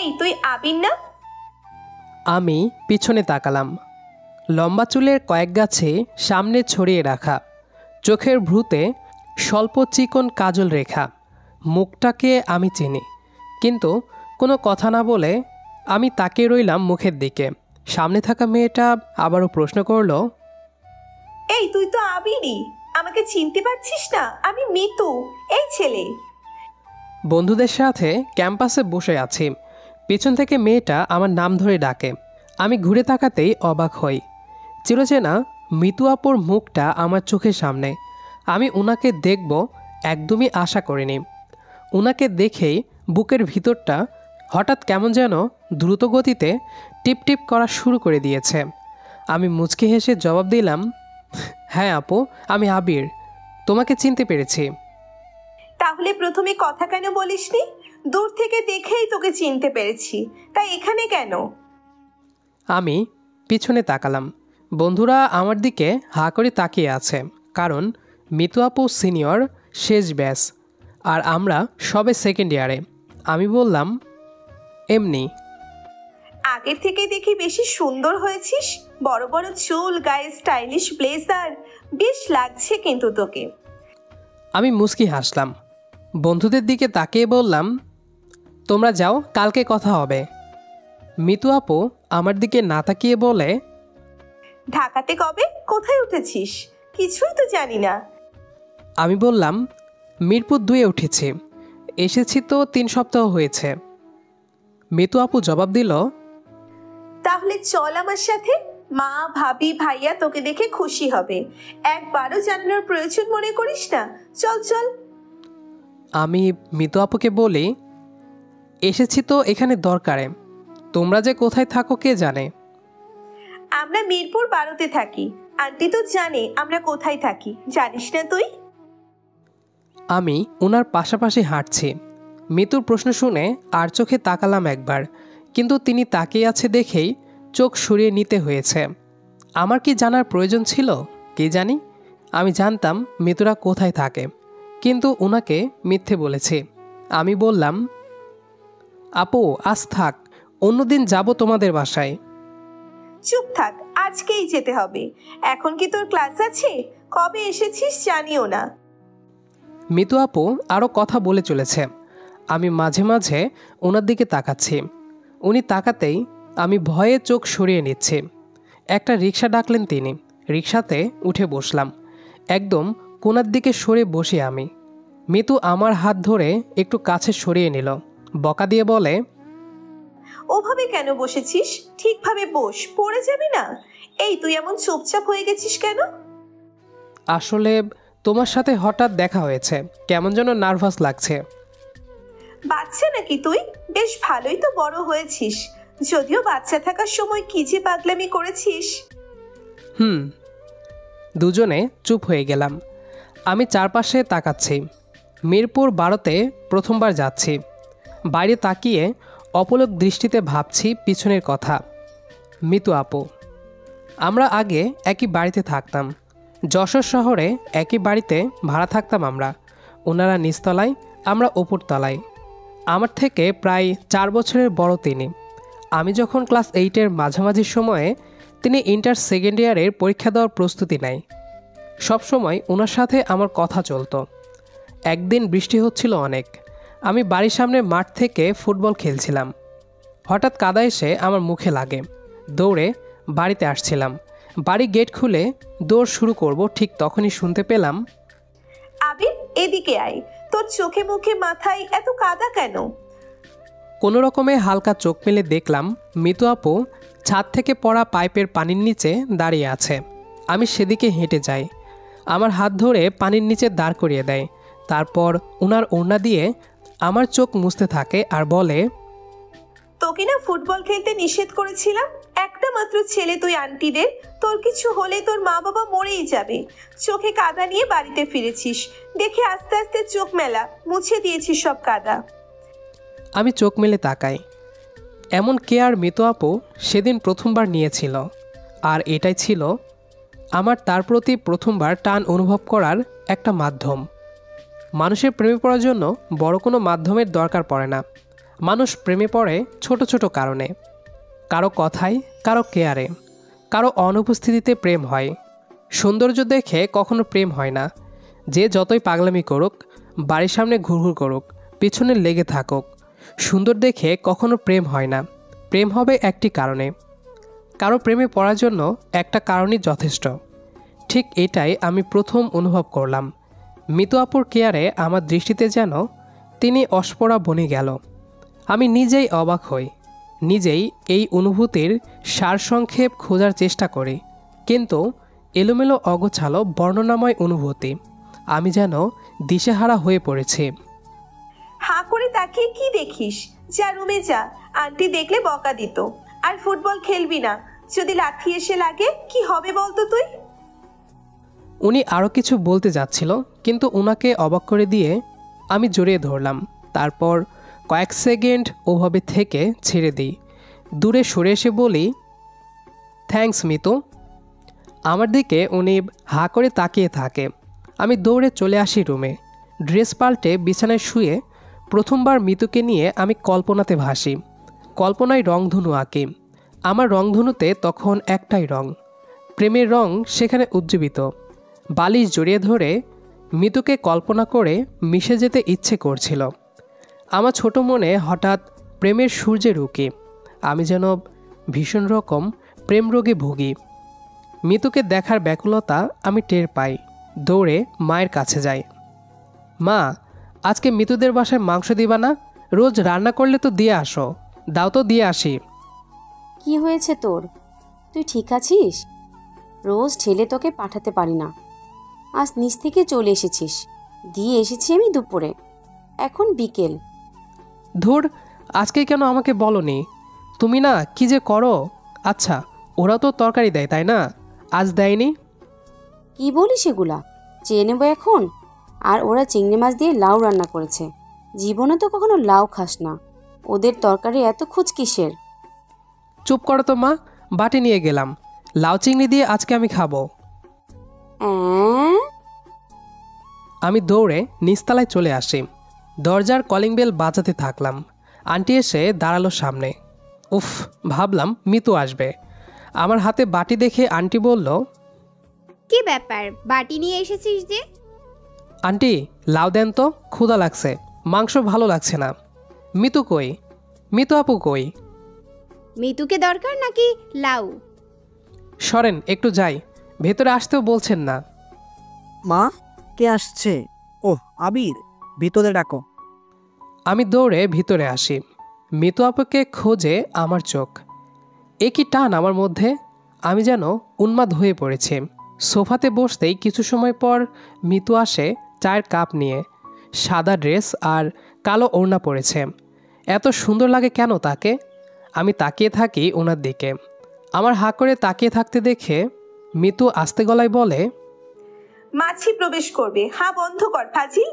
এই তুই আবির না? আমি পিছনে তাকালাম। লম্বা চুলের কয়েক গাছে সামনে ছড়িয়ে রাখা, চোখের ভ্রুতে স্বল্প চিকন কাজল রেখা। মুখটাকে আমি চিনি, কিন্তু কোনো কথা না বলে আমি তাকিয়ে রইলাম মুখের দিকে। সামনে থাকা মেয়েটা আবারও প্রশ্ন করলো, এই তুই তো আবিরই, আমাকে চিনতে পারছিস না? আমি মিতু, এই ছেলে। বন্ধুদের সাথে ক্যাম্পাসে বসে আছি, পিছন থেকে মেয়েটা আমার নাম ধরে ডাকে। আমি ঘুরে তাকাতেই অবাক হই। চিরচেনা মিতু আপুর মুখটা আমার চোখের সামনে। আমি ওনাকে দেখব একদমই আশা করিনি। ওনাকে দেখেই বুকের ভিতরটা হঠাৎ কেমন যেন দ্রুত গতিতে টিপ টিপ করা শুরু করে দিয়েছে। আমি মুচকি হেসে জবাব দিলাম, হ্যাঁ আপু, আমি আবির, তোমাকে চিনতে পেরেছি। তাহলে প্রথমে কথা কেন বলিসনি? দূর থেকে দেখেই তোকে চিনতে পেরেছি, তাই এখানে কেন? আমি পিছনে তাকালাম। বন্ধুরা আমার দিকে হাঁ করে তাকিয়ে আছে, কারণ মিতু আপু সিনিয়র, শেষ ব্যাচ, আর আমরা সবে সেকেন্ড ইয়ারে। আমি বললাম, এমনি। আগের থেকে দেখি বেশি সুন্দর হয়েছিস, বড় বড় চুল, গায়ে স্টাইলিশ ব্লেজার, বেশ লাগছে কিন্তু তোকে। আমি মুচকি হাসলাম। বন্ধুদের দিকে তাকিয়ে বললাম, তোমরা যাও, কালকে কথা হবে। মিতু আপু আমার দিকে না তাকিয়ে বলে, ঢাকাতে কবে, কোথায় উঠেছিস? কিছুই তো জানি না। আমি বললাম, মিরপুর 2-এ উঠেছি, এসেছি তো 3 সপ্তাহ হয়েছে। মিতু আপু জবাব দিল, তাহলে চল আমার সাথে, মা, ভাবি, ভাইয়া তোকে দেখে খুশি হবে। একবারও জানানোর প্রয়োজন মনে করিস না, চল চল। আমি মিতু আপুকে বলি, এসেছি তো এখানে দরকারে, তোমরা যে কোথায় থাকো কে জানে। আমরা মিরপুর 12-তে থাকি, আন্টি তো জানে আমরা কোথায় থাকি, জানিস না তুই? আমি ওনার পাশাপাশি হাঁটছি। মিতুর প্রশ্ন শুনে আর চোখে তাকালাম একবার, কিন্তু তিনি তাকিয়ে আছে দেখেই চোখ সরিয়ে নিতে হয়েছে। আমার কি জানার প্রয়োজন ছিল? কে জানি। আমি জানতাম মিতুরা কোথায় থাকে, কিন্তু ওনাকে মিথ্যে বলেছি। আমি বললাম, আপু আজ থাক, অন্যদিন যাব তোমাদের বাসায়। চুপ থাক, আজকেই যেতে হবে। এখন কি তোর ক্লাস আছে? কবে এসেছিস জানিও না। মিতু আপু আরও কথা বলে চলেছে। আমি মাঝে মাঝে ওনার দিকে তাকাচ্ছি। উনি তাকাতেই আমি ভয়ে চোখ সরিয়ে নিচ্ছি। একটা রিক্সা ডাকলেন তিনি, রিক্সাতে উঠে বসলাম। একদম কোনার দিকে সরে বসে আমি। মিতু আমার হাত ধরে একটু কাছে সরিয়ে নিল, বকা দিয়ে বলে, ওভাবে কেন বসেছিস? ঠিকভাবে বস, পড়ে যাবি না। এই তুই এমন চুপচাপ হয়ে গেছিস কেন? আসলে তোমার সাথে হঠাৎ দেখা হয়েছে, কেমন যেন নার্ভাস লাগছে। বাচ্চা নাকি তুই? বেশ ভালোই তো বড় হয়েছিস, যদিও বাচ্চা থাকার সময় কি যে পাগলামি করেছিস। দুজনে চুপ হয়ে গেলাম। আমি চারপাশে তাকাচ্ছি। মিরপুর 12-তে প্রথমবার যাচ্ছি। বাইরে তাকিয়ে অপলক দৃষ্টিতে ভাবছি পিছনের কথা। মিতু আপু, আমরা আগে একই বাড়িতে থাকতাম। যশোর শহরে একই বাড়িতে ভাড়া থাকতাম আমরা। ওনারা নিচতলায়, আমরা ওপরতলায়। আমার থেকে প্রায় 4 বছরের বড় তিনি। আমি যখন ক্লাস 8-এর মাঝামাঝি সময়ে, তিনি ইন্টার সেকেন্ড ইয়ারের পরীক্ষা দেওয়ার প্রস্তুতি নেয়। সবসময় ওনার সাথে আমার কথা চলতো। একদিন বৃষ্টি হচ্ছিল অনেক। আমি বাড়ির সামনে মাঠ থেকে ফুটবল খেলছিলাম। হঠাৎ কাদা এসে আমার মুখে লাগে। দৌড়ে বাড়িতে আসছিলাম। বাড়ি গেট খুলে দৌড় শুরু করব, ঠিক তখনই শুনতে পেলাম, আবির এদিকে আয়, তোর চোখে মুখে মাথায় এত কাদা কেন? কোনো রকমে হালকা চোখ মেলে দেখলাম মিতু আপু ছাদ থেকে পড়া পাইপের পানির নিচে দাঁড়িয়ে আছে। আমি সেদিকে হেঁটে যাই। আমার হাত ধরে পানির নিচে দাঁড় করিয়ে দেয়। তারপর ওনার ওড়না দিয়ে আমার চোখ মুছতে থাকে আর বলে, তোকে না ফুটবল খেলতে নিষেধ করেছিলাম? একটা মাত্র ছেলে তুই আন্টিদের, তোর কিছু হলে তোর মা বাবা মরেই যাবে। চোখে কাদা নিয়ে বাড়িতে ফিরেছিস, দেখে আস্তে আস্তে চোখ মেলা, মুছে দিয়েছিস সব কাদা। আমি চোখ মেলে তাকাই। এমন কেয়ার মিতু আপু সেদিন প্রথমবার নিয়েছিল, আর এটাই ছিল আমার তার প্রতি প্রথমবার টান অনুভব করার একটা মাধ্যম। মানুষের প্রেমে পড়ার জন্য বড় কোনো মাধ্যমের দরকার পড়ে না। মানুষ প্রেমে পড়ে ছোট ছোট কারণে, কারো কথায়, কারো কেয়ারে, কারো অনুপস্থিতিতে প্রেম হয়। সৌন্দর্য দেখে কখনো প্রেম হয় না। যে যতই পাগলামি করুক, বাড়ির সামনে ঘুরঘুর করুক, পিছনে লেগে থাকুক, সুন্দর দেখে কখনো প্রেম হয় না। প্রেম হবে একটি কারণে। কারো প্রেমে পড়ার জন্য একটা কারণই যথেষ্ট। ঠিক এটাই আমি প্রথম অনুভব করলাম। মিতু আপুর কেয়ারে আমার দৃষ্টিতে যেন তিনি অস্পরা বনে গেল। আমি নিজেই অবাক হই, নিজেই এই অনুভূতির সারসংক্ষেপ খোঁজার চেষ্টা করি, কিন্তু এলোমেলো অগোছালো বর্ণনাময় অনুভূতি। আমি যেন দিশেহারা হয়ে পড়েছি। হাঁ করে তাকিয়ে কি দেখিস? যা রুমে যা, আন্টি দেখলে বকা দিত। আর ফুটবল খেলবি না, যদি লাথি এসে লাগে কি হবে বলতো তুই? উনি আরও কিছু বলতে যাচ্ছিল, কিন্তু ওনাকে অবাক করে দিয়ে আমি জড়িয়ে ধরলাম। তারপর কয়েক সেকেন্ড ওভাবে থেকে ছেড়ে দিই। দূরে সরে এসে বলি, থ্যাঙ্কস মিতু। আমার দিকে উনি হাঁ করে তাকিয়ে থাকে। আমি দৌড়ে চলে আসি রুমে। ড্রেস পাল্টে বিছানায় শুয়ে প্রথমবার মিতুকে নিয়ে আমি কল্পনাতে ভাসি। কল্পনায় রংধনু আঁকি। আমার রংধনুতে তখন একটাই রং, প্রেমের রং সেখানে উজ্জীবিত। বালিশ জড়িয়ে ধরে মিতুকে কল্পনা করে মিশে যেতে ইচ্ছে করছিল। আমার ছোট মনে হঠাৎ প্রেমের সূর্যের উকি। আমি যেন ভীষণ রকম প্রেম রোগে ভুগি। মিতুকে দেখার ব্যাকুলতা আমি টের পাই। দৌড়ে মায়ের কাছে যাই। মা, আজকে মিতুদের বাসায় মাংস দিবা না? রোজ রান্না করলে তো দিয়ে আসো, দাও তো দিয়ে আসি। কি হয়েছে তোর? তুই ঠিক আছিস? রোজ ঠেলে তোকে পাঠাতে পারি না। আজ নিচ থেকে চলে এসেছিস, দিয়ে এসেছি আমি দুপুরে, এখন বিকেল। ধুর, আজকে কেন আমাকে বলনি? তুমি না কি যে করো। আচ্ছা, ওরা তো তরকারি দেয় তাই না? আজ দেয়নি? কি বলিস এগুলা? চেয়ে নেব এখন? আর ওরা চিংড়ি মাছ দিয়ে লাউ রান্না করেছে। জীবনে তো কখনো লাউ খাস না, ওদের তরকারি এত খুঁজ কিসের? চুপ করো তো মা, বাটি নিয়ে গেলাম, লাউ চিংড়ি দিয়ে আজকে আমি খাবো। আমি দৌড়ে নিচতলায় চলে আসি। দরজার কলিং বেল বাজাতে থাকলাম। আন্টি এসে দাঁড়ালো সামনে। উফ, ভাবলাম মিতু আসবে। আমার হাতে বাটি দেখে আন্টি বলল, কি ব্যাপার, বাটি নিয়ে এসেছিস যে? আন্টি লাউ দেন তো, ক্ষুধা লাগছে, মাংস ভালো লাগছে না। মিতু কই? মিতু আপু কই? মিতুকে দরকার নাকি লাউ? সরেন একটু যাই, ভেতরে আসতেও বলছেন না। মা, কে আসছে? ওহ, আবির, ভিতরে ডাকো। আমি দৌড়ে ভিতরে আসি। মিতু আপুকে খোঁজে আমার চোখ। এ কি টান আমার মধ্যে! আমি যেন উন্মাদ হয়ে পড়েছি। সোফাতে বসতেই কিছু সময় পর মিতু আসে চায়ের কাপ নিয়ে। সাদা ড্রেস আর কালো ওড়না পরেছে। এত সুন্দর লাগে কেন তাকে? আমি তাকিয়ে থাকি ওনার দিকে। আমার হাঁ করে তাকিয়ে থাকতে দেখে মিতু আস্তে গলায় বলে, মাছি প্রবেশ করবে, হা বন্ধ কর ফাজিল।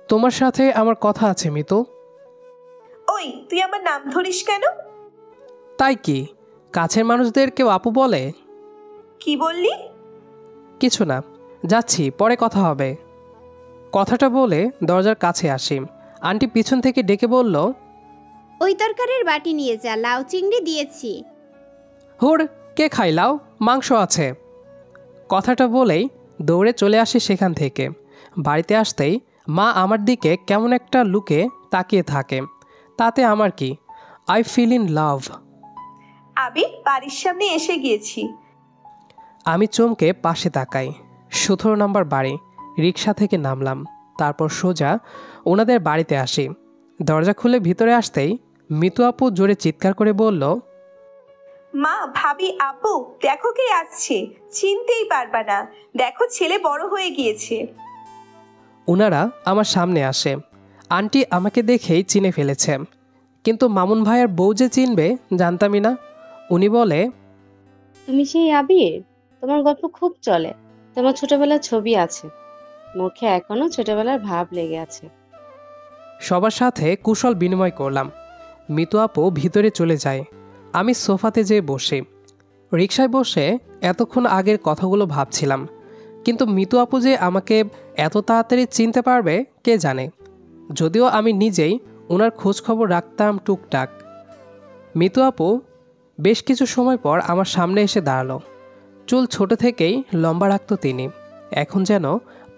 তোমার সাথে আমার কথা আছে মিতু। ওই, তুই আমার নাম ধরিস কেন? তাই কি, কাছের মানুষদের কেউ আপু বলে? কি বললি? কিছু না, যাচ্ছি, পরে কথা হবে। কথাটা বলে দরজার কাছে আসি। আন্টি পিছন থেকে ডেকে বলল, ওই তরকারির বাটি নিয়ে যা, লাউ চিংড়ি দিয়েছি। হুর, কে খাইলাও, মাংস আছে। কথাটা বলেই দৌড়ে চলে আসি সেখান থেকে। বাড়িতে আসতেই মা আমার দিকে কেমন একটা লুকে তাকিয়ে থাকে। তাতে আমার কি, আই ফিল ইন লাভ। আবির, বাড়ির সামনে এসে গিয়েছি। আমি চমকে পাশে তাকাই। 17 নম্বর বাড়ি। রিক্সা থেকে নামলাম, তারপর সোজা ওনাদের বাড়িতে আসি। দরজা খুলে ভিতরে আসতেই মিতু আপু জোরে চিৎকার করে বলল, মা, ভাবি, আপু, দেখো কে আসছে, চিনতেই পারবা না, দেখো ছেলে বড় হয়ে গিয়েছে। ওনারা আমার সামনে আসে। আন্টি আমাকে দেখেই চিনে ফেলেছে, কিন্তু মামুন ভাইয়ের বউ যে চিনবে জানতামই না। উনি বলে, তুমি সেই আবির? তোমার গল্প খুব চলে, তোমার ছোটবেলার ছবি আছে, মুখে এখনো ছোটবেলার ভাব লেগে আছে। সবার সাথে কুশল বিনিময় করলাম। মিতু আপু ভিতরে চলে যায়। আমি সোফাতে যেয়ে বসি। রিকশায় বসে এতক্ষণ আগের কথাগুলো ভাবছিলাম, কিন্তু মিতু আপু যে আমাকে এত তাড়াতাড়ি চিনতে পারবে কে জানে। যদিও আমি নিজেই ওনার খোঁজ খবর রাখতাম টুকটাক। মিতু আপু বেশ কিছু সময় পর আমার সামনে এসে দাঁড়ালো। চুল ছোট থেকেই লম্বা রাখতো তিনি, এখন যেন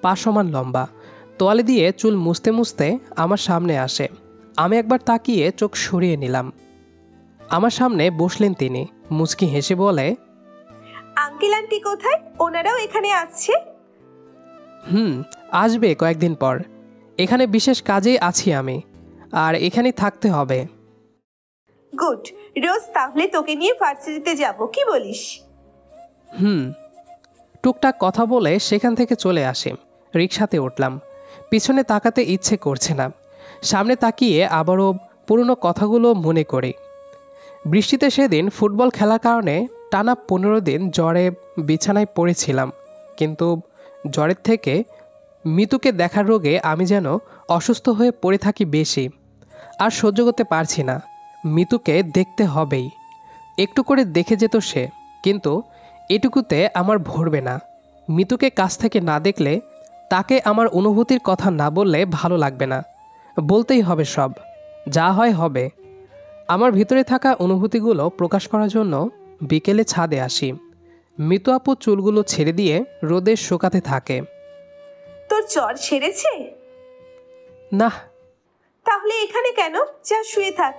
পা সমান লম্বা। তোয়ালে দিয়ে চুল মুছতে মুছতে আমার সামনে আসে। আমি একবার তাকিয়ে চোখ সরিয়ে নিলাম। আমার সামনে বসলেন তিনি, মুচকি হেসে বলে, আঙ্কেল আন্টি কোথায়? ওনারাও এখানে আসছে? আসবে কয়েকদিন পর। এখানে বিশেষ কাজেই আছি আমি, আর এখানেই থাকতে হবে। গুড। রোজ তাহলে তোকে নিয়ে ভার্সিটিতে যাব, কি বলিস? টুকটাক কথা বলে সেখান থেকে চলে আসে। রিকশাতে উঠলাম। পিছনে তাকাতে ইচ্ছে করছে না। সামনে তাকিয়ে আবারও পুরনো কথাগুলো মনে করি। বৃষ্টিতে সেদিন ফুটবল খেলার কারণে টানা 15 দিন জ্বরে বিছানায় পড়েছিলাম। কিন্তু জ্বরের থেকে মিতুকে দেখার রোগে আমি যেন অসুস্থ হয়ে পড়ে থাকি বেশি। আর সহ্য করতে পারছি না। মিতুকে দেখতে হবেই। একটু করে দেখে যেত সে, কিন্তু এটুকুতে আমার ভরবে না। মিতুকে কাছ থেকে না দেখলে, তাকে আমার অনুভূতির কথা না বললে ভালো লাগবে না। বলতেই হবে সব, যা হয় হবে। আমার ভিতরে থাকা অনুভূতিগুলো প্রকাশ করার জন্য বিকেলে ছাদে আসি। মিতু আপু চুলগুলো ছেড়ে দিয়ে রোদে শুকাতে থাকে। তোর জ্বর সেরেছে? না। তাহলে এখানে কেন? যা শুয়ে থাক।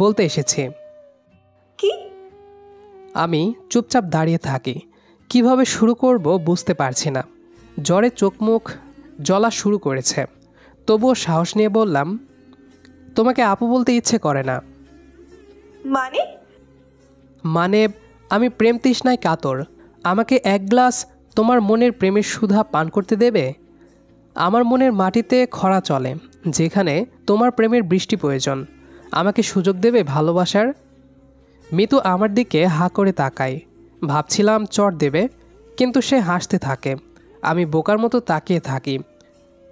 বলতে এসেছি। কি? আমি চুপচাপ দাঁড়িয়ে থাকি। কিভাবে শুরু করব বুঝতে পারছি না। জ্বরে চোখ মুখ জ্বলা শুরু করেছে। তবুও সাহস নিয়ে বললাম, তোমাকে আপু বলতে ইচ্ছে করে না। মানে আমি প্রেম তৃষ্ণায় কাতর। আমাকে এক গ্লাস তোমার মনের প্রেমের সুধা পান করতে দেবে? আমার মনের মাটিতে খরা চলে, যেখানে তোমার প্রেমের বৃষ্টি প্রয়োজন। আমাকে সুযোগ দেবে ভালোবাসার? মিতু আমার দিকে হা করে তাকায়। ভাবছিলাম চট দেবে, কিন্তু সে হাসতে থাকে। আমি বোকার মতো তাকিয়ে থাকি।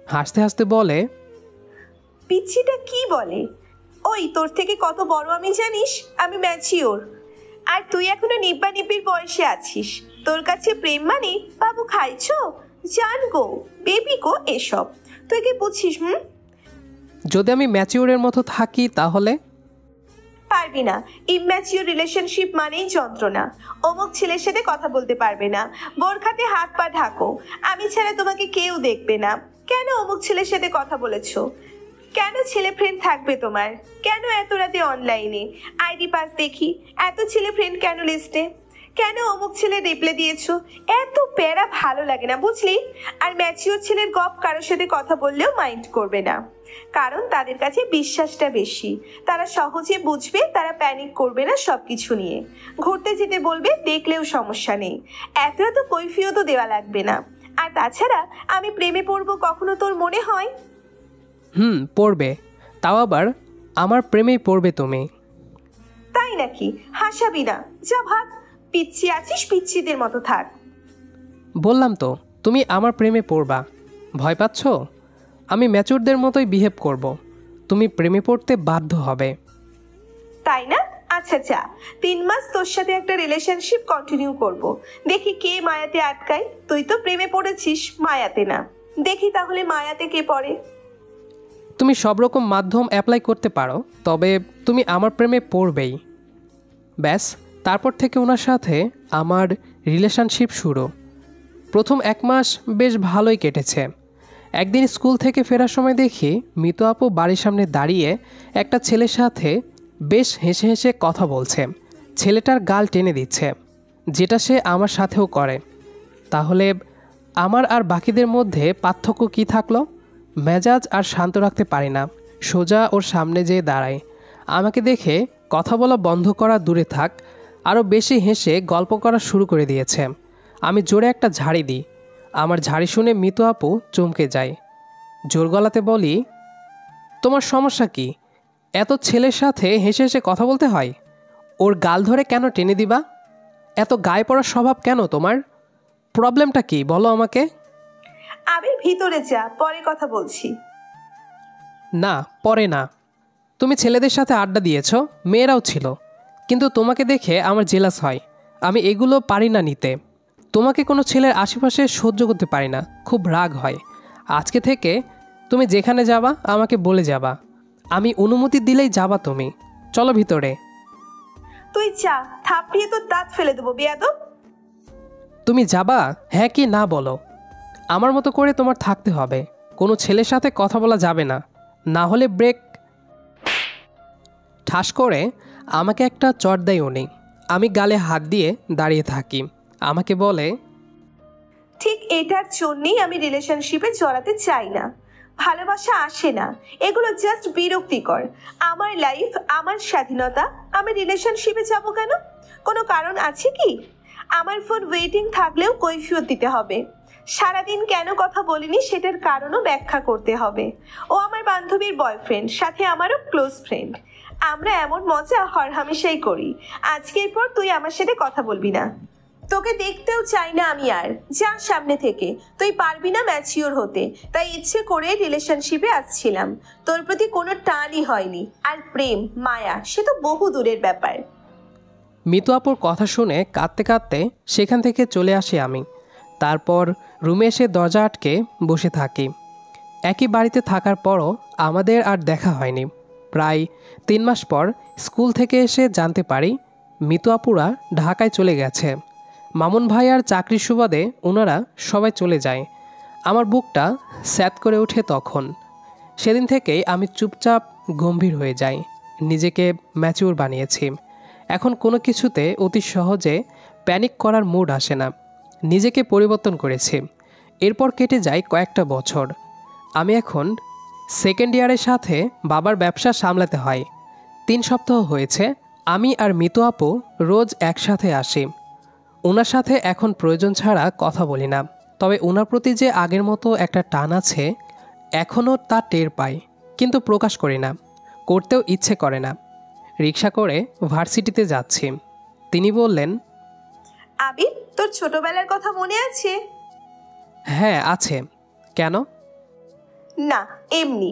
হাসতে হাসতে বলে, পিচ্ছিটা কি বলে? ওই তোর থেকে কত বড় আমি জানিস? আমি ম্যাচিওর, আর তুই এখনো নিব্বা নিব্বির বয়সে আছিস। তোর কাছে প্রেম মানে বাবু খাইছো, জান গো, বেবি গো, এসব তুই কি বুঝছিস? যদি আমি ম্যাচিওরের মতো থাকি তাহলে? পারবি না। ইম্যাচিওর রিলেশনশিপ মানেই যন্ত্রণা। অমুক ছেলের সাথে কথা বলতে পারবে না, বোরখাতে হাত পা ঢাকো, আমি ছাড়া তোমাকে কেউ দেখবে না। কেন অমুক ছেলের সাথে কথা বলেছো? কেন ছেলে ফ্রেন্ড থাকবে তোমার? কেন এত রাতে অনলাইনে আইডি পাস দেখি? এত ছেলে ফ্রেন্ড কেন লিস্টে? কেন অমুক ছেলে রিপ্লাই দিয়েছো? এত প্যারা ভালো লাগে না, বুঝলি? আর ম্যাচিওর ছেলের গপ কারোর সাথে কথা বললেও মাইন্ড করবে না, কারণ তাদের কাছে বিশ্বাসটা বেশি। তারা সহজে বুঝবে, তারা প্যানিক করবে না সব কিছু নিয়ে। ঘুরতে যেতে বলবে, দেখলেও সমস্যা নেই, এত এত কৈফিয়তও দেওয়া লাগবে না। আর তাছাড়া আমি প্রেমে পড়বো কখনো তোর মনে হয়? পড়বে, তাও আবার আমার প্রেমেই পড়বে তুমি। তাই নাকি? হাসাবি না, যা ভাগ। পিচ্ছি আছিস, পিচ্ছিদের মতো থাক। বললাম তো তুমি আমার প্রেমে পড়বা। ভয় পাচ্ছ? আমি ম্যাচুরদের মতোই বিহেভ করব। তুমি প্রেমে পড়তে বাধ্য হবে। তাই না? আচ্ছা যা, 3 মাস তোর সাথে একটা রিলেশনশিপ কন্টিনিউ করব। দেখি কে মায়াতে আটকায়। তুই তো প্রেমে পড়েছিস, মায়াতে না। দেখি তাহলে মায়াতে কে পড়ে। তুমি সব রকম মাধ্যম অ্যাপ্লাই করতে পারো, তবে তুমি আমার প্রেমে পড়বেই। ব্যাস, তারপর থেকে ওনার সাথে আমার রিলেশনশিপ শুরু। প্রথম 1 মাস বেশ ভালোই কেটেছে। একদিন স্কুল থেকে ফেরার সময় দেখি মিতু আপু বাড়ির সামনে দাঁড়িয়ে একটা ছেলের সাথে বেশ হেসে হেসে কথা বলছে। ছেলেটার গাল টেনে দিচ্ছে, যেটা সে আমার সাথেও করে। তাহলে আমার আর বাকিদের মধ্যে পার্থক্য কী থাকলো? মেজাজ আর শান্ত রাখতে পারি না, সোজা ওর সামনে যেয়ে দাঁড়ায়। আমাকে দেখে কথা বলা বন্ধ করা দূরে থাক, আরও বেশি হেসে গল্প করা শুরু করে দিয়েছে। আমি জোরে একটা ঝাড়ি দিই। আমার ঝাড়ি শুনে মিতু আপু চমকে যায়। জোর গলাতে বলি, তোমার সমস্যা কি? এত ছেলের সাথে হেসে হেসে কথা বলতে হয়? ওর গাল ধরে কেন টেনে দিবা? এত গায়ে পড়ার স্বভাব কেন তোমার? প্রবলেমটা কি বলো আমাকে? আমি ভিতরে যা, পরে কথা বলছি। না, পরে না। তুমি ছেলেদের সাথে আড্ডা দিয়েছ, মেয়েরাও ছিল, কিন্তু তোমাকে দেখে আমার জেলাস হয়। আমি এগুলো পারি না নিতে। তোমাকে কোনো ছেলের আশেপাশে সহ্য করতে পারি না, খুব রাগ হয়। আজকে থেকে তুমি যেখানে যাবা আমাকে বলে যাবা। আমি অনুমতি দিলেই যাবা তুমি। চলো ভিতরে। তুই যা, থাপড়িয়ে তোর দাঁত ফেলে দেবো বেয়াদব। তুমি যাবা হ্যাঁ কি না বলো। আমার মতো করে তোমার থাকতে হবে, কোনো ছেলের সাথে কথা বলা যাবে না, না হলে ব্রেক। ঠাস করে আমাকে একটা চট দেয় উনি। আমি গালে হাত দিয়ে দাঁড়িয়ে থাকি। আমাকে বলে, ঠিক এটার জন্যেই আমি রিলেশনশিপে জড়াতে চাই না। ভালোবাসা আসে না, এগুলো জাস্ট বিরক্তিকর। আমার লাইফ, আমার স্বাধীনতা, আমি রিলেশনশিপে যাব কেন? কোনো কারণ আছে কি? আমার ফোন ওয়েটিং থাকলেও কৈফিয়ত দিতে হবে। সারাদিন কেন কথা বলিনি সেটার কারণও ব্যাখ্যা করতে হবে। ও আমার বান্ধবীর বয়ফ্রেন্ড, সাথে আমারও ক্লোজ ফ্রেন্ড। আমরা এমন মজা হরহামেশাই করি। আজকের পর তুই আমার সাথে কথা বলবি না। তোকে দেখতেও চাই না আমি আর। যা সামনে থেকে। তুই পারবি না ম্যাচিওর হতে, তাই ইচ্ছে করে রিলেশনশিপে আসছিলাম। তোর প্রতি কোনো টানই হয়নি। আর প্রেম মায়া সে তো বহু দূরের ব্যাপার। মিতু আপুর কথা শুনে কাঁদতে কাঁদতে সেখান থেকে চলে আসি আমি। তারপর রুমে এসে দরজা আটকে বসে থাকি। একই বাড়িতে থাকার পরও আমাদের আর দেখা হয়নি। প্রায় 3 মাস পর স্কুল থেকে এসে জানতে পারি মিতু আপুরা ঢাকায় চলে গেছে। মামুন ভাই আর চাকরির সুবাদে ওনারা সবাই চলে যায়। আমার বুকটা স্যাদ করে ওঠে তখন। সেদিন থেকেই আমি চুপচাপ গম্ভীর হয়ে যাই। নিজেকে ম্যাচিউর বানিয়েছি। এখন কোনো কিছুতে অতি সহজে প্যানিক করার মুড আসে না। নিজেকে পরিবর্তন করেছি। এরপর কেটে যায় কয়েকটা বছর। আমি এখন সেকেন্ড ইয়ারের সাথে বাবার ব্যবসা সামলাতে হয়। 3 সপ্তাহ হয়েছে আমি আর মিতু আপু রোজ একসাথে আসি। ওনার সাথে এখন প্রয়োজন ছাড়া কথা বলি না, তবে ওনার প্রতি যে আগের মতো একটা টান আছে এখনও তা টের পাই, কিন্তু প্রকাশ করি না, করতেও ইচ্ছে করে না। রিক্সা করে ভার্সিটিতে যাচ্ছি। তিনি বললেন, আবির, তোর ছোটবেলার কথা মনে আছে? হ্যাঁ আছে। কেন? না, এমনি।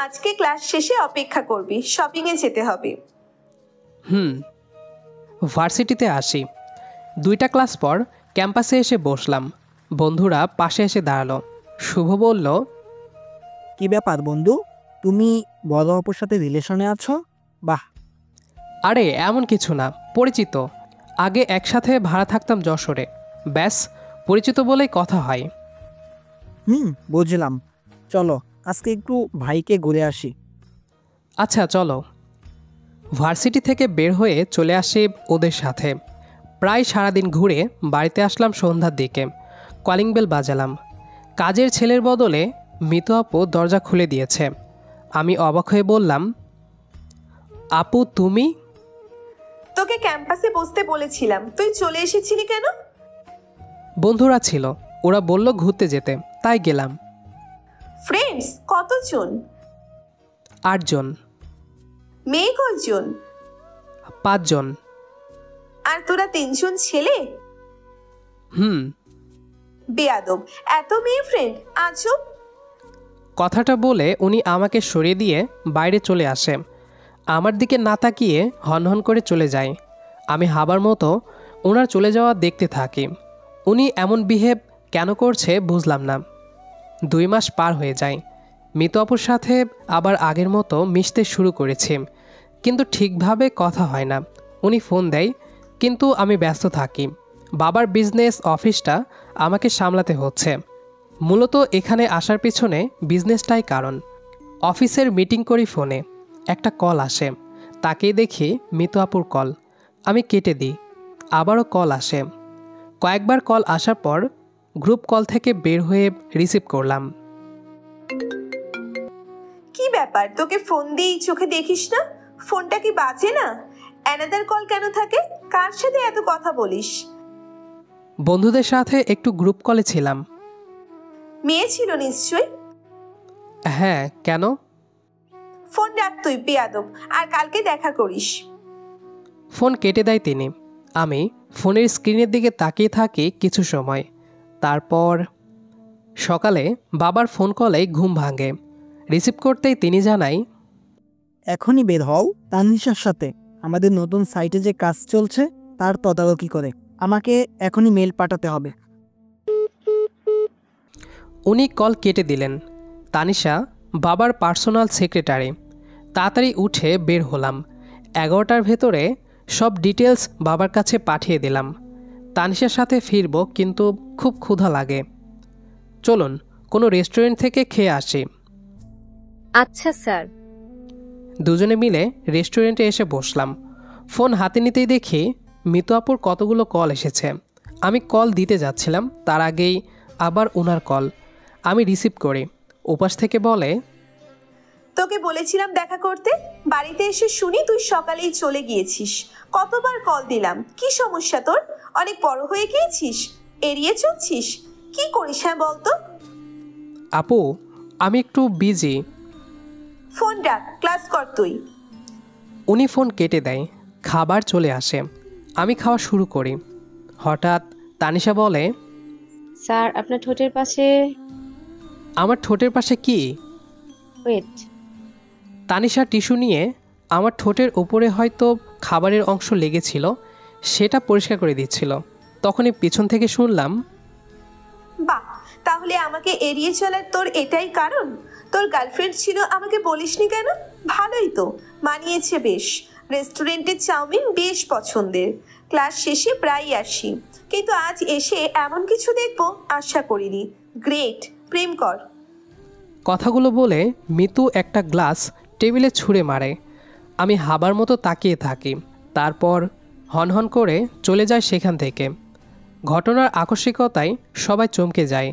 আজকে ক্লাস শেষে অপেক্ষা করবি, শপিংয়ে যেতে হবে। ভার্সিটিতে আসি। 2টা ক্লাস পর ক্যাম্পাসে এসে বসলাম। বন্ধুরা পাশে এসে দাঁড়ালো। শুভ বলল, কি ব্যাপার বন্ধু, তুমি বড় অপুর সাথে রিলেশনে আছো? বাহ। আরে এমন কিছু না, পরিচিত। আগে একসাথে ভাড়া থাকতাম যশোরে। ব্যাস, পরিচিত বলেই কথা হয়। বুঝলাম। চলো আজকে একটু ভাইকে ঘুরে আসি। আচ্ছা চলো। ভার্সিটি থেকে বের হয়ে চলে আসি ওদের সাথে। প্রায় সারাদিন ঘুরে বাড়িতে আসলাম সন্ধ্যার দিকে। কলিং বেল বাজালাম। কাজের ছেলের বদলে মিতু আপু দরজা খুলে দিয়েছে। আমি অবাক হয়ে বললাম, আপু তুমি? তোকে ক্যাম্পাসে বসতে বলেছিলাম, তুই চলে এসেছিলি কেন? বন্ধুরা ছিল, ওরা বলল ঘুরতে যেতে, তাই গেলাম। ফ্রেন্ডস কতজন? 8 জন। মেয়ে কয়জন? 5 জন। আর তোরা 3 জন ছেলে? বেয়াদব, এত মেয়ে ফ্রেন্ড, আজব। কথাটা বলে উনি আমাকে সরিয়ে দিয়ে বাইরে চলে আসে। আমার দিকে না তাকিয়ে হনহন করে চলে যায়। আমি হাবার মতো ওনার চলে যাওয়া দেখতে থাকি। উনি এমন বিহেভ কেন করছে বুঝলাম না। 2 মাস পার হয়ে যায়। মিতু আপুর সাথে আবার আগের মতো মিশতে শুরু করেছি, কিন্তু ঠিকভাবে কথা হয় না। উনি ফোন দেয়, কিন্তু আমি ব্যস্ত থাকি। বাবার বিজনেস অফিসটা আমাকে সামলাতে হচ্ছে। মূলত এখানে আসার পিছনে বিজনেসটাই কারণ। অফিসের মিটিং করি ফোনে। একটা কল আসে, তাকেই দেখি মিতু আপুর কল। আমি কেটে দিই। আবারও কল আসে। কয়েকবার কল আসার পর গ্রুপ কল থেকে বের হয়ে রিসিভ করলাম। কি ব্যাপার, তোকে ফোন দিই চোখে দেখিস না? ফোনটা কি বাজে না? অ্যানাদার কল কেন থাকে? কার সাথে এত কথা বলিস? বন্ধুদের সাথে একটু গ্রুপ কলে ছিলাম। মেয়ে ছিল নিশ্চয়ই। হ্যাঁ, কেন? ফোন রাখ তুই, বেয়াদব। আর কালকে দেখা করিস। ফোন কেটে দেয় তিনি। আমি ফোনের স্ক্রিনের দিকে তাকিয়ে থাকি কিছু সময়। তারপর সকালে বাবার ফোন কলেই ঘুম ভাঙে। রিসিভ করতেই তিনি জানাই, এখনই বের হও তানভিশার সাথে। আমাদের নতুন সাইটে যে কাজ চলছে তার তদারকি করে। আমাকে এখনই মেল পাঠাতে হবে। উনি কল কেটে দিলেন। তানিশা বাবার পার্সোনাল সেক্রেটারি। তাড়াতাড়ি উঠে বের হলাম। 11টার ভেতরে সব ডিটেলস বাবার কাছে পাঠিয়ে দিলাম। তানিশার সাথে ফিরব, কিন্তু খুব ক্ষুধা লাগে। চলুন কোনো রেস্টুরেন্ট থেকে খেয়ে আসি। আচ্ছা স্যার। দুজনে মিলে রেস্টুরেন্টে এসে বসলাম। ফোন হাতে নিতেই দেখি মিতু আপুর কতগুলো কল এসেছে। আমি কল দিতে যাচ্ছিলাম, তার আগেই আবার ওনার কল। আমি রিসিভ করি। ওপাশ থেকে বলে, তোকে বলেছিলাম দেখা করতে, বাড়িতে এসে শুনি তুই সকালেই চলে গিয়েছিস। কতবার কল দিলাম, কি সমস্যা তোর? অনেক বড় হয়ে গিয়েছিস, এড়িয়ে চলছিস, কি করিস হ্যাঁ বলতো? আপু আমি একটু বিজি। ফোন রাখ, ক্লাস কর তুই। উনি ফোন কেটে দেয়। খাবার চলে আসে। আমি খাওয়া শুরু করি। হঠাৎ তানিশা বলে, স্যার আপনার ঠোঁটের পাশে। আমার ঠোঁটের পাশে কি? ওয়েট। তানিশা টিস্যু নিয়ে আমার ঠোঁটের উপরে হয়তো খাবারের অংশ লেগেছিল, সেটা পরিষ্কার করে দিচ্ছিল। তখনই পিছন থেকে শুনলাম, বাহ, তাহলে আমাকে এড়িয়ে চলার তোর এটাই কারণ? তোর গার্লফ্রেন্ড ছিল, আমাকে বলিসনি কেন? ভালোই তো মানিয়েছে বেশ। রেস্টুরেন্টের চাউমিন বেশ পছন্দের। ক্লাস শেষে প্রায়ই আসি, কিন্তু আজ এসে এমন কিছু দেখবো আশা করিনি। গ্রেট, প্রেম কর। কথাগুলো বলে মিতু একটা গ্লাস টেবিলে ছুঁড়ে মারে। আমি হাবার মতো তাকিয়ে থাকি। তারপর হনহন করে চলে যায় সেখান থেকে। ঘটনার আকস্মিকতায় সবাই চমকে যায়।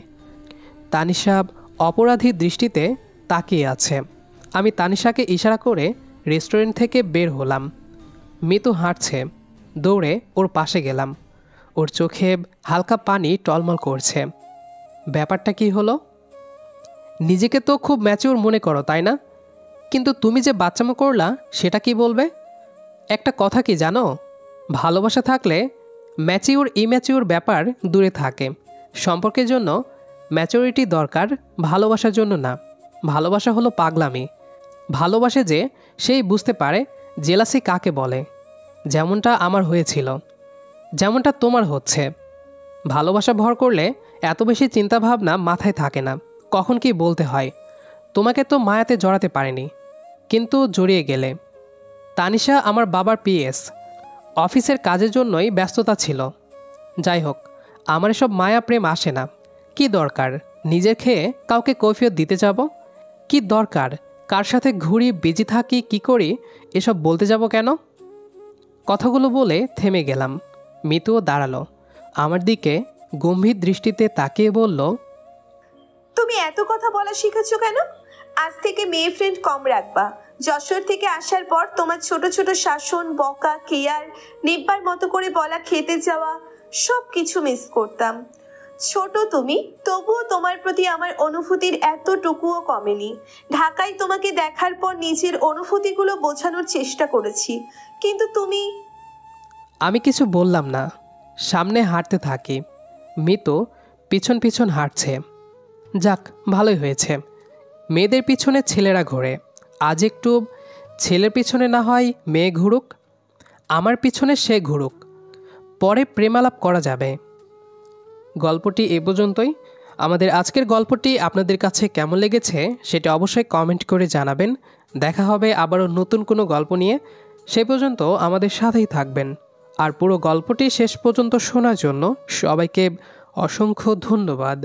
তানিশা অপরাধী দৃষ্টিতে তাকিয়ে আছে। আমি তানিশাকে ইশারা করে রেস্টুরেন্ট থেকে বের হলাম। মিতু হাঁটছে। দৌড়ে ওর পাশে গেলাম। ওর চোখে হালকা পানি টলমল করছে। ব্যাপারটা কি হলো? নিজেকে তো খুব ম্যাচিওর মনে করো, তাই না? কিন্তু তুমি যে বাচ্চামো করলা, সেটা কি বলবে? একটা কথা কি জানো, ভালোবাসা থাকলে ম্যাচিওর ইম্যাচিওর ব্যাপার দূরে থাকে। সম্পর্কের জন্য ম্যাচুরিটি দরকার, ভালোবাসার জন্য না। ভালোবাসা হলো পাগলামি। ভালোবাসে যে সেই বুঝতে পারে জেলাসি কাকে বলে। যেমনটা আমার হয়েছিল, যেমনটা তোমার হচ্ছে। ভালোবাসা ভর করলে এত বেশি চিন্তাভাবনা মাথায় থাকে না, কখন কি বলতে হয়। তোমাকে তো মায়াতে জড়াতে পারিনি, কিন্তু জড়িয়ে গেলে। তানিশা আমার বাবার পিএস, অফিসের কাজের জন্যই ব্যস্ততা ছিল। যাই হোক, আমার এসব মায়া প্রেম আসে না। কি দরকার নিজের খেয়ে কাউকে কৈফিয়ত দিতে যাব? কি দরকার কার সাথে ঘুরি, বিজি থাকি, কি করি, এসব বলতে যাব কেন? কথাগুলো বলে থেমে গেলাম। মিতুও দাঁড়ালো। আমার দিকে গম্ভীর দৃষ্টিতে তাকিয়ে বলল, তুমি এত কথা বলা শিখেছো কেন? আজ থেকে মেয়ে ফ্রেন্ড কম রাখবা। যশোর থেকে আসার পর তোমার ছোট ছোট শাসন, বকা, কেয়ার, নিব্বার মতো করে বলা, খেতে যাওয়া, সব কিছু মিস করতাম। ছোট তুমি, তবুও তোমার প্রতি আমার অনুভূতির এতটুকুও কমেনি। ঢাকায় তোমাকে দেখার পর নিজের অনুভূতিগুলো বোঝানোর চেষ্টা করেছি, কিন্তু তুমি। আমি কিছু বললাম না। সামনে হাঁটতে থাকি। মিতু পিছন পিছন হাঁটছে। যাক, ভালোই হয়েছে। মেয়েদের পিছনে ছেলেরা ঘোরে, আজ একটু ছেলের পিছনে না হয় মেয়ে ঘুরুক, আমার পিছনে সে ঘুরুক, পরে প্রেমালাপ করা যাবে। গল্পটি এ পর্যন্তই। আমাদের আজকের গল্পটি আপনাদের কাছে কেমন লেগেছে সেটা অবশ্যই কমেন্ট করে জানাবেন। দেখা হবে আবারও নতুন কোনো গল্প নিয়ে। সে পর্যন্ত আমাদের সাথেই থাকবেন। আর পুরো গল্পটি শেষ পর্যন্ত শোনার জন্য সবাইকে অসংখ্য ধন্যবাদ।